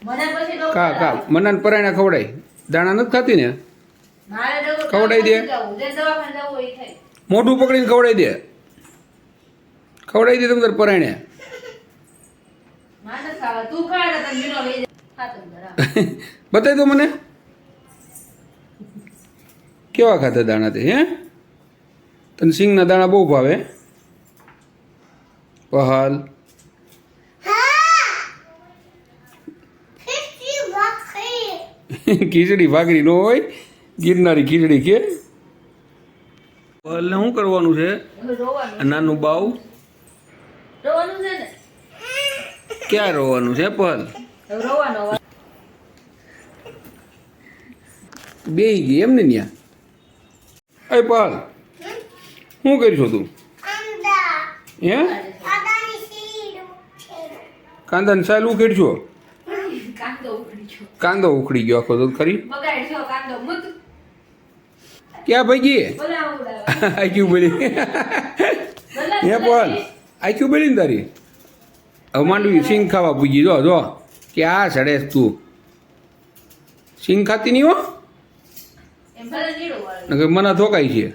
કા કા મનાન પરાયણા ખવડાય દાણા નથી ખાતી ને ખવડાવી દે મોઢું પકડીને ખવડાવી દે તમે તાર પરાયણે બતાવી દો મને કેવા ખાતા દાણા તે હે તને સિંગના દાણા બહુ ભાવે પહાલ ખીચડી ભાખરી નો હોય ગિરનારી ખીચડી કે પહલને શું કરવાનું છે નાનું બાવ ક્યાં રોવાનું છે પહલ બેહી ગઈ એમ ને ન્યા અરે પહલ શું કરીશું તું હે કાંદાની સાલ ઉખેડશો કાંદો ઉખડી ગયો આખો તો ખરી ક્યાં ભાઈ આઈક્યુ બોલી હે પહલ આઈક્યુ બોલી ને તારી હવે માંડવી સિંગ ખાવા પૂજી જો જો કે આ સડેસ તું સિંગ ખાતી નહીં હો મને ધોકાય છે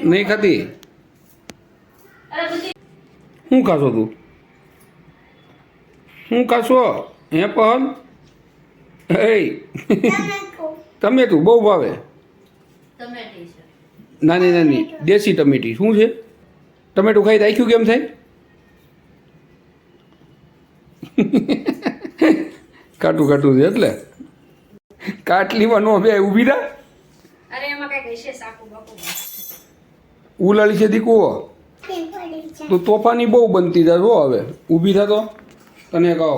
નહીં ખાતી શું ખાશો તું શું ખાશો હે પહલ હે ટમેટું બહુ ભાવે નાની નાની દેશી ટમેટી શું છે ટમેટું ખાઈ રાખ્યું કેમ થાય કાટું કાટું છે એટલે કાટલીમાં નો બે ઊભી થા ઉલાળી છે દીકુઓ તો તોફાની બહુ બનતી જાય જો હવે ઊભી થા તો તને કહો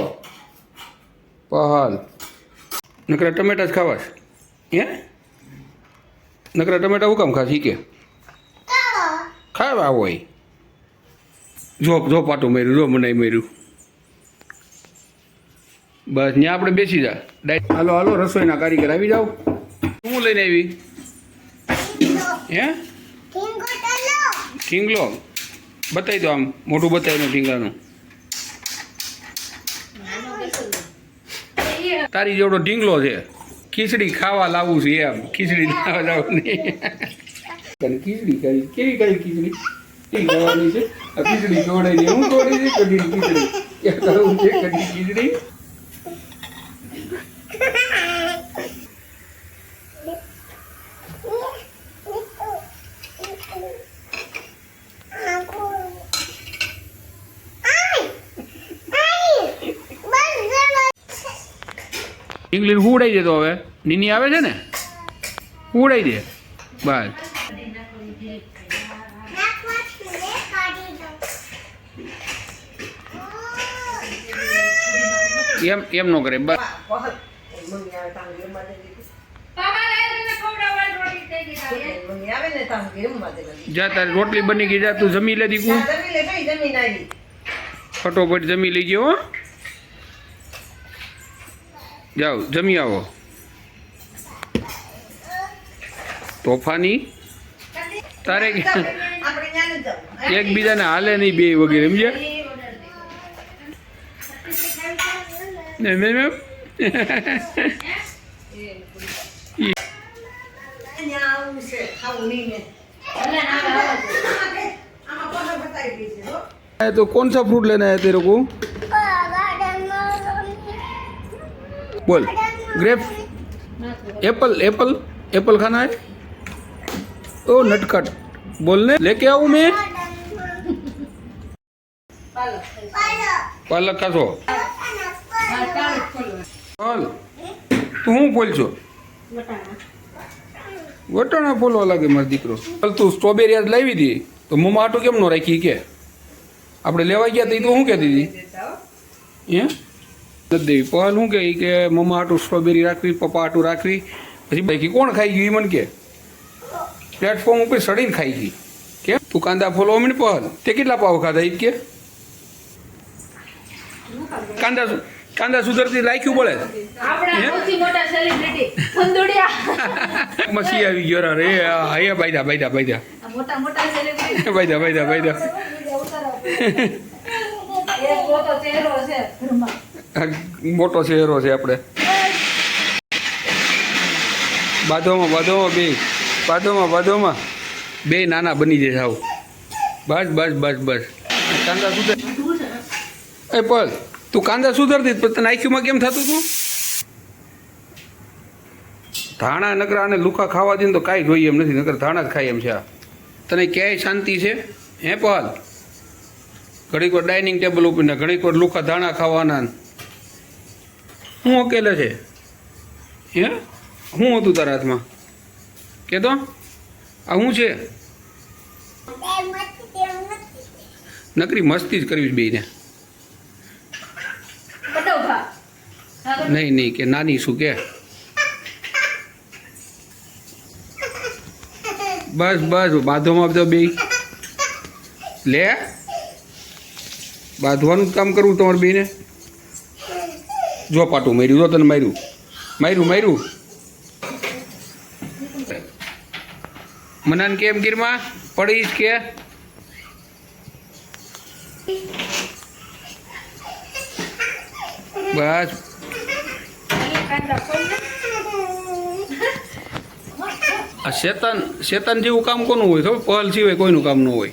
પહાલ નકરા ટમેટા જ ખાવા હે નકરા ટમેટા હું કામ ખાશી કે ખાવા હોય જો પાટું માર્યું જો મને માર્યું બસ ત્યાં આપણે બેસી જા હાલો હાલો રસોઈના કારીગર આવી જાઓ શું લઈને આવી હે ઢીંગલો બતાવી દો આમ મોટું બતાવી દો ઢીંગલાનું તારી જેવડો ઢીંગલો છે ખીચડી ખાવા લાવું છે એમ ખીચડી ખાવા લાવું નહીં ખીચડી કરી કેવી કરી ખીચડી એ ખાવાની છે આ ખીચડી ખવડાવી હું ખવડાવી છે કઢી ખીચડી એ કરવું છે કઢી ખીચડી ઇંગ્લિશ ઉડાઈ દે તો હવે નીની આવે છે ને ઉડાઈ દે બસ એમ નો કરે બસ જા તારી રોટલી બની ગઈ જા તું જમી લે દીકું ફટોફટ જમી લેજે હો જાઓ જમી આવો તોફાની તારે એકબીજાને હાલે નહીં બે વગેરે સમજ્યા तो कौन सा फ्रूट लेना है तेरे को बोल ग्रेप एप्पल एप्पल एप्पल खाना है ओ नटखट बोलने लेके आऊं मैं पालक खाशो बोल तू हूँ बोल छो વટાણા ફોલવા લાગે મારો દીકરો તું સ્ટ્રોબેરી આજ લાવી હતી તો મમ્મા આટું કેમ નો રાખી કે આપણે લેવા ગયા તો શું કહેતી હતી હે નથી દેવી પહલ શું કે મમ્મા આટું સ્ટ્રોબેરી રાખવી પપ્પા આટું રાખવી પછી બાકી કોણ ખાઈ ગયું એ મને કે પ્લેટફોર્મ ઉપર સડીને ખાઈ ગઈ કેમ તું કાંદા ફોલવા મને પહલ તે કેટલા પાવ ખાધા એ કે કાંદા સુધરતી રાખ્યું બોલે મસી આવી ગયો રે હે બાયદા બાયદા બાયદા બાયદા બાયદા બાયદા તો ચહેરો છે ઘરમાં. આ મોટો ચહેરો છે આપણે. બાધોમાં બે નાના બની જાય સાવ. બસ કાંદા સુધર. એ પલ તું કાંદા સુધરતી પણ તને આઈક્યુમાં કેમ થતું તું? ધાણા નકરા અને લુખા ખાવા દે ને તો કાંઈ જોઈએ એમ નથી, નકર ધાણા જ ખાય એમ છે. આ તને ક્યાંય શાંતિ છે હે પલ? ઘડીક વાર ડાઇનિંગ ટેબલ ઉપર ને ઘડીક વાર લુખા ધાણા ખાવાના. હું અકેલે છે હે? શું હતું તારા હાથમાં કે તો? આ શું છે? નકરી મસ્તી જ કરવી બેને. બતાવ ભા. હા તો નહીં કે નાની શું કે? બસ બાંધોમાં બધો બે લે. બાંધવાનું જ કામ કરવું તમારે બેને. જો પાટું માર્યું, જો તને માર્યું. મનાન કેમ ગીરમાં પડીશ કે? બસ કાંદા ખોલને. આ શેતાન જેવું કામ કોનું હોય ખબર? પહલ સિવાય કોઈનું કામ ન હોય.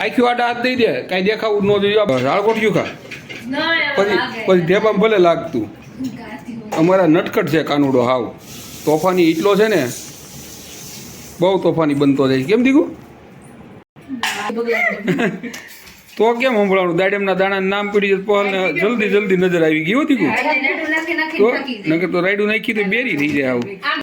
આખી વાટા હાથ દઈ દે, કાંઈ દેખાવું ન જોઈએ. હાળકોટિયું ખા ના પછી ઢેબામાં ભલે લાગતું. અમારા નટકટ છે કાનુડો હાવ તોફાની એટલો છે ને, બહુ તોફાની બનતો જાય. કેમ દીકું? તો કેમ સંભળાવાનું? દાડમના દાણાનું નામ પડી પહલ ને જલ્દી નજર આવી ગઈ હતી. તો નકર તો રાયડું નાખી તો બેરી થઈ જાય આવું.